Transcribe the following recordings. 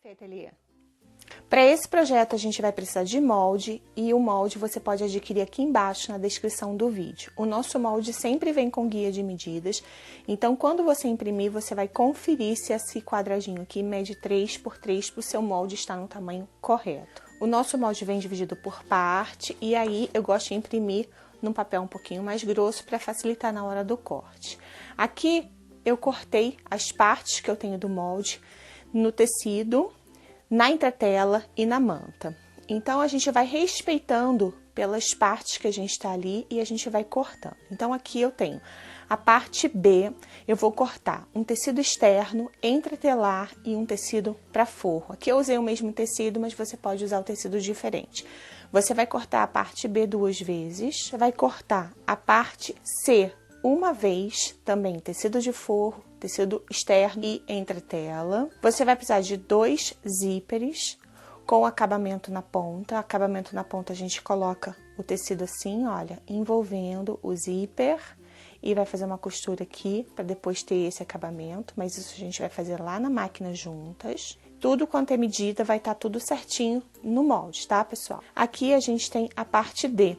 Café Ateliê. Para esse projeto a gente vai precisar de molde e o molde você pode adquirir aqui embaixo na descrição do vídeo. O nosso molde sempre vem com guia de medidas, então quando você imprimir você vai conferir se esse quadradinho aqui mede 3 por 3 para o seu molde estar no tamanho correto. O nosso molde vem dividido por parte e aí eu gosto de imprimir num papel um pouquinho mais grosso para facilitar na hora do corte. Aqui eu cortei as partes que eu tenho do molde no tecido, na entretela e na manta. Então, a gente vai respeitando pelas partes que a gente está ali e a gente vai cortando. Então, aqui eu tenho a parte B, eu vou cortar um tecido externo, entretelar e um tecido para forro. Aqui eu usei o mesmo tecido, mas você pode usar o tecido diferente. Você vai cortar a parte B 2 vezes, vai cortar a parte C uma vez, também tecido de forro, tecido externo e entretela. Você vai precisar de 2 zíperes com acabamento na ponta. Acabamento na ponta a gente coloca o tecido assim, olha, envolvendo o zíper e vai fazer uma costura aqui para depois ter esse acabamento, mas isso a gente vai fazer lá na máquina juntas. Tudo quanto é medida vai estar tudo certinho no molde, tá, pessoal? Aqui a gente tem a parte D.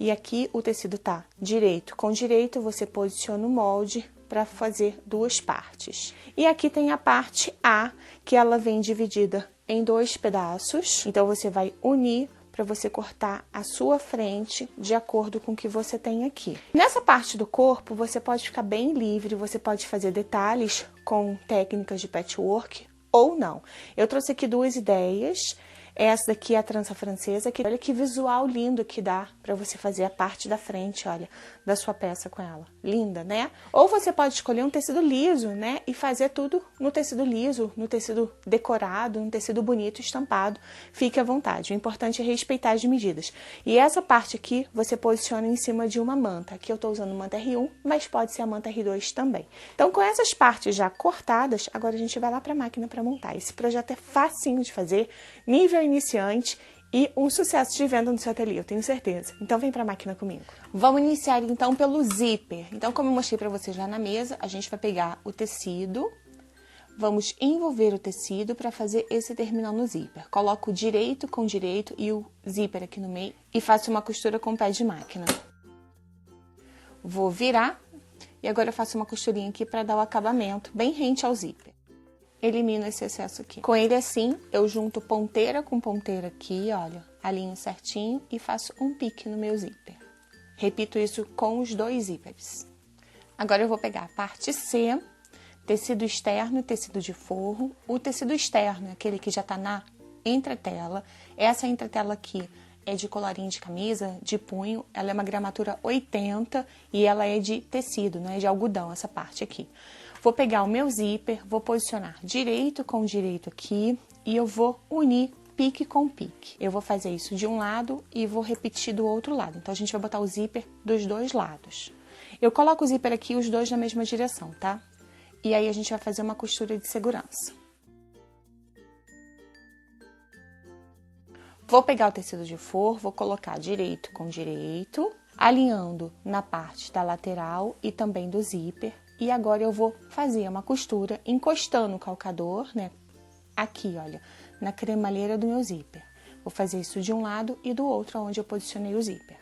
E aqui o tecido tá direito com direito, você posiciona o molde para fazer 2 partes. E aqui tem a parte A, que ela vem dividida em 2 pedaços. Então, você vai unir para você cortar a sua frente de acordo com o que você tem aqui. Nessa parte do corpo, você pode ficar bem livre, você pode fazer detalhes com técnicas de patchwork ou não. Eu trouxe aqui 2 ideias. Essa daqui é a trança francesa, que olha que visual lindo que dá para você fazer a parte da frente, olha, da sua peça com ela. Linda, né? Ou você pode escolher um tecido liso, né? E fazer tudo no tecido liso, no tecido decorado, no tecido bonito, estampado. Fique à vontade. O importante é respeitar as medidas. E essa parte aqui, você posiciona em cima de uma manta. Aqui eu tô usando manta R1, mas pode ser a manta R2 também. Então, com essas partes já cortadas, agora a gente vai lá para a máquina para montar. Esse projeto é facinho de fazer, nível iniciante e um sucesso de venda no seu ateliê, eu tenho certeza. Então vem para a máquina comigo. Vamos iniciar então pelo zíper. Então, como eu mostrei para vocês lá na mesa, a gente vai pegar o tecido, vamos envolver o tecido para fazer esse terminal no zíper. Coloco o direito com direito e o zíper aqui no meio e faço uma costura com o pé de máquina. Vou virar e agora eu faço uma costurinha aqui para dar o acabamento bem rente ao zíper. Elimino esse excesso aqui. Com ele assim, eu junto ponteira com ponteira aqui, olha, alinho certinho e faço um pique no meu zíper. Repito isso com os 2 zíperes. Agora eu vou pegar a parte C, tecido externo e tecido de forro. O tecido externo é aquele que já tá na entretela. Essa entretela aqui é de colarinho de camisa, de punho, ela é uma gramatura 80 e ela é de tecido, não é de algodão, essa parte aqui. Vou pegar o meu zíper, vou posicionar direito com direito aqui e eu vou unir pique com pique. Eu vou fazer isso de um lado e vou repetir do outro lado. Então, a gente vai botar o zíper dos 2 lados. Eu coloco o zíper aqui, os 2 na mesma direção, tá? E aí, a gente vai fazer uma costura de segurança. Vou pegar o tecido de forro, vou colocar direito com direito, alinhando na parte da lateral e também do zíper. E agora eu vou fazer uma costura encostando o calcador, né? Aqui, olha, na cremalheira do meu zíper. Vou fazer isso de um lado e do outro, onde eu posicionei o zíper.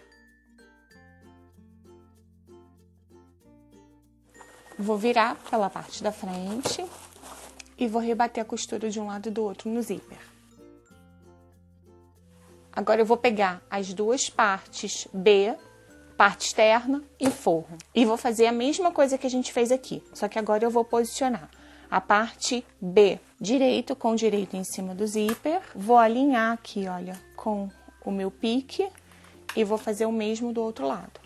Vou virar pela parte da frente e vou rebater a costura de um lado e do outro no zíper. Agora eu vou pegar as 2 partes B, parte externa e forro. E vou fazer a mesma coisa que a gente fez aqui, só que agora eu vou posicionar a parte B direito com direito em cima do zíper. Vou alinhar aqui, olha, com o meu pique e vou fazer o mesmo do outro lado.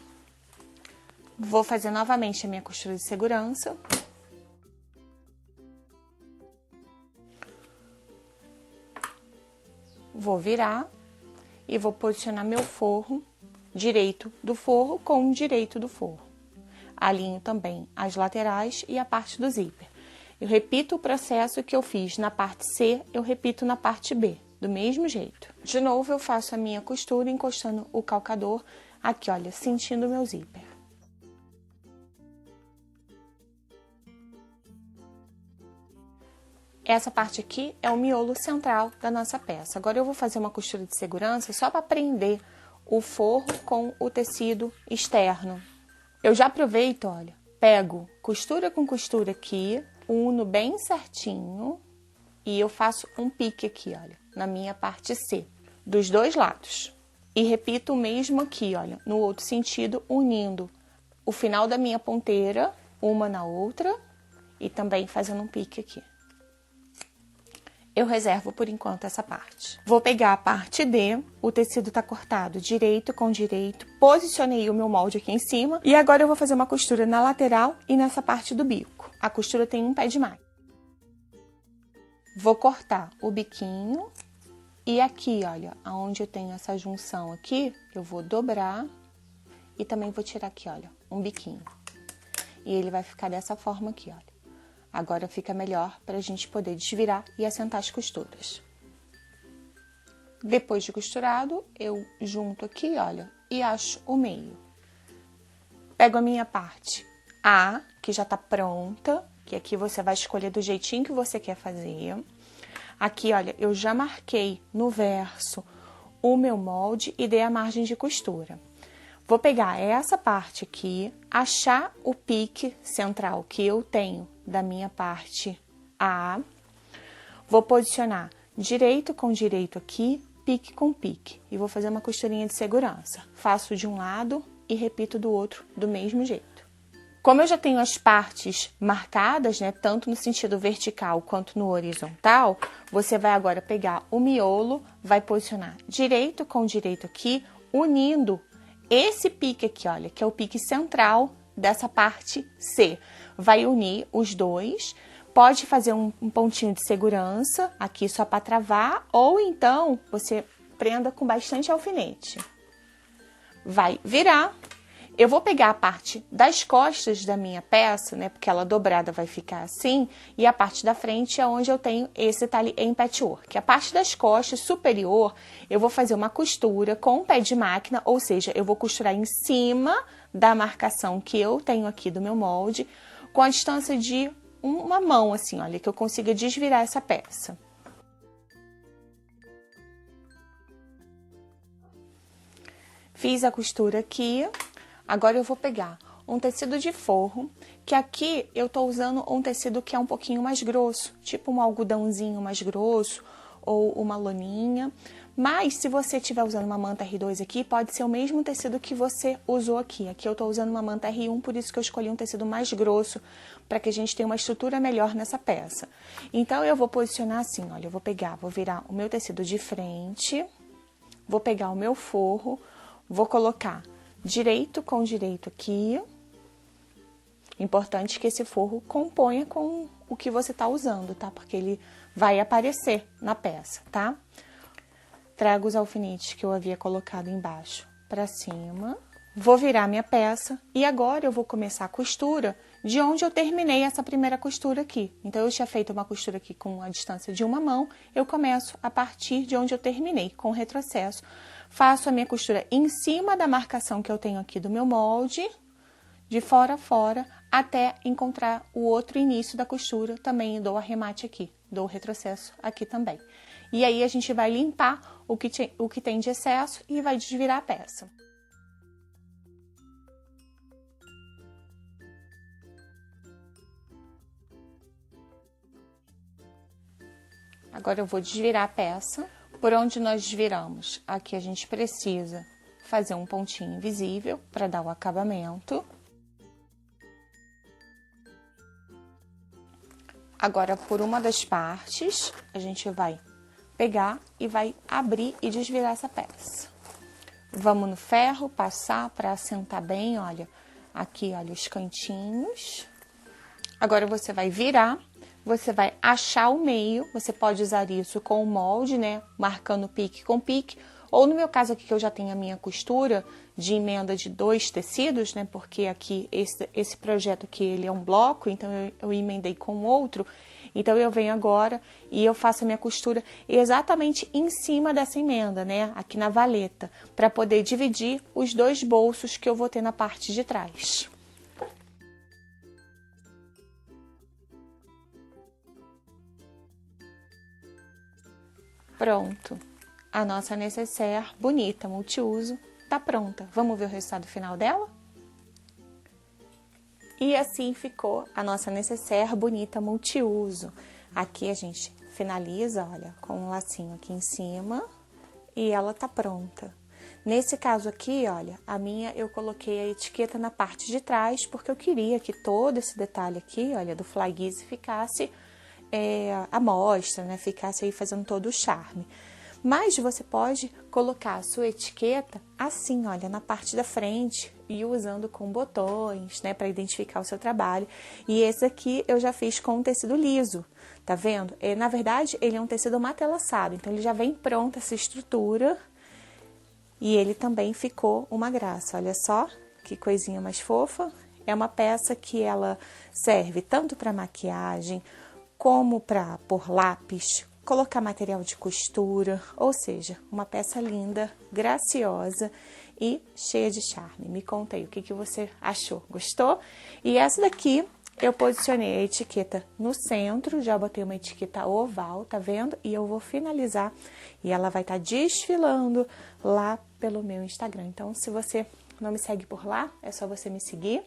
Vou fazer novamente a minha costura de segurança. Vou virar e vou posicionar meu forro direito do forro com o direito do forro. Alinho também as laterais e a parte do zíper. Eu repito o processo que eu fiz na parte C, eu repito na parte B, do mesmo jeito. De novo, eu faço a minha costura encostando o calcador aqui, olha, sentindo o meu zíper. essa parte aqui é o miolo central da nossa peça. Agora eu vou fazer uma costura de segurança só para prender o forro com o tecido externo. Eu já aproveito, olha, pego costura com costura aqui, uno bem certinho e eu faço um pique aqui, olha, na minha parte C, dos dois lados. E repito o mesmo aqui, olha, no outro sentido, unindo o final da minha ponteira, uma na outra, e também fazendo um pique aqui. Eu reservo por enquanto essa parte. Vou pegar a parte D, o tecido tá cortado direito com direito, posicionei o meu molde aqui em cima e agora eu vou fazer uma costura na lateral e nessa parte do bico. A costura tem um pé de máquina. Vou cortar o biquinho e aqui, olha, aonde eu tenho essa junção aqui, eu vou dobrar e também vou tirar aqui, olha, um biquinho. E ele vai ficar dessa forma aqui, olha. Agora fica melhor para a gente poder desvirar e assentar as costuras. Depois de costurado, eu junto aqui, olha, e acho o meio. Pego a minha parte A, que já tá pronta, que aqui você vai escolher do jeitinho que você quer fazer. Aqui, olha, eu já marquei no verso o meu molde e dei a margem de costura. Vou pegar essa parte aqui, achar o pique central que eu tenho da minha parte A. Vou posicionar direito com direito aqui, pique com pique. E vou fazer uma costurinha de segurança. Faço de um lado e repito do outro do mesmo jeito. Como eu já tenho as partes marcadas, né, tanto no sentido vertical quanto no horizontal, você vai agora pegar o miolo, vai posicionar direito com direito aqui, unindo esse pique aqui, olha, que é o pique central dessa parte C. Vai unir os dois, pode fazer um pontinho de segurança aqui só para travar, ou então você prenda com bastante alfinete. Vai virar. Eu vou pegar a parte das costas da minha peça, né, porque ela dobrada vai ficar assim, e a parte da frente é onde eu tenho esse detalhe em patchwork. A parte das costas superior, eu vou fazer uma costura com o pé de máquina, ou seja, eu vou costurar em cima da marcação que eu tenho aqui do meu molde, com a distância de uma mão, assim, olha, que eu consiga desvirar essa peça. Fiz a costura aqui. Agora eu vou pegar um tecido de forro, que aqui eu tô usando um tecido que é um pouquinho mais grosso, tipo um algodãozinho mais grosso ou uma loninha. Mas se você estiver usando uma manta R2 aqui, pode ser o mesmo tecido que você usou aqui. Aqui eu tô usando uma manta R1, por isso que eu escolhi um tecido mais grosso, para que a gente tenha uma estrutura melhor nessa peça. Então eu vou posicionar assim, olha, eu vou virar o meu tecido de frente, vou pegar o meu forro, vou colocar direito com direito aqui. Importante que esse forro componha com o que você tá usando, tá? Porque ele vai aparecer na peça, tá? Trago os alfinetes que eu havia colocado embaixo para cima. Vou virar minha peça e agora eu vou começar a costura de onde eu terminei essa primeira costura aqui. Então, eu tinha feito uma costura aqui com a distância de uma mão, eu começo a partir de onde eu terminei, com retrocesso. Faço a minha costura em cima da marcação que eu tenho aqui do meu molde, de fora a fora, até encontrar o outro início da costura, também dou arremate aqui, dou retrocesso aqui também. E aí, a gente vai limpar o que tem de excesso e vai desvirar a peça. Agora eu vou desvirar a peça. Por onde nós desviramos? Aqui a gente precisa fazer um pontinho invisível para dar o acabamento. Agora, por uma das partes, a gente vai pegar e vai abrir e desvirar essa peça. Vamos no ferro, passar para assentar bem, olha, aqui, olha, os cantinhos. Agora, você vai virar. Você vai achar o meio, você pode usar isso com o molde, né, marcando pique com pique, ou no meu caso aqui que eu já tenho a minha costura de emenda de 2 tecidos, né, porque aqui esse projeto aqui ele é um bloco, então eu emendei com outro, então eu venho agora e eu faço a minha costura exatamente em cima dessa emenda, né, aqui na valeta, para poder dividir os 2 bolsos que eu vou ter na parte de trás. Pronto, a nossa necessaire bonita, multiuso, tá pronta. Vamos ver o resultado final dela? E assim ficou a nossa necessaire bonita, multiuso. Aqui a gente finaliza, olha, com um lacinho aqui em cima e ela tá pronta. Nesse caso aqui, olha, a minha eu coloquei a etiqueta na parte de trás porque eu queria que todo esse detalhe aqui, olha, do fly guise ficasse à mostra, né? Ficasse aí fazendo todo o charme. Mas você pode colocar a sua etiqueta assim, olha, na parte da frente e usando com botões, né, para identificar o seu trabalho. E esse aqui eu já fiz com um tecido liso, tá vendo? Na verdade, ele é um tecido matelaçado, então ele já vem pronta essa estrutura e ele também ficou uma graça. Olha só que coisinha mais fofa. É uma peça que ela serve tanto para maquiagem como para pôr lápis, colocar material de costura, ou seja, uma peça linda, graciosa e cheia de charme. Me conta aí o que você achou, gostou? E essa daqui eu posicionei a etiqueta no centro, já botei uma etiqueta oval, tá vendo? E eu vou finalizar e ela vai estar desfilando lá pelo meu Instagram. Então, se você não me segue por lá, é só você me seguir.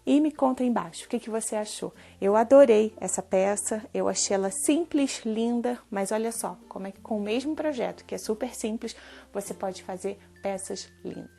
E me conta aí embaixo o que você achou. Eu adorei essa peça, eu achei ela simples, linda, mas olha só, como é que com o mesmo projeto, que é super simples, você pode fazer peças lindas.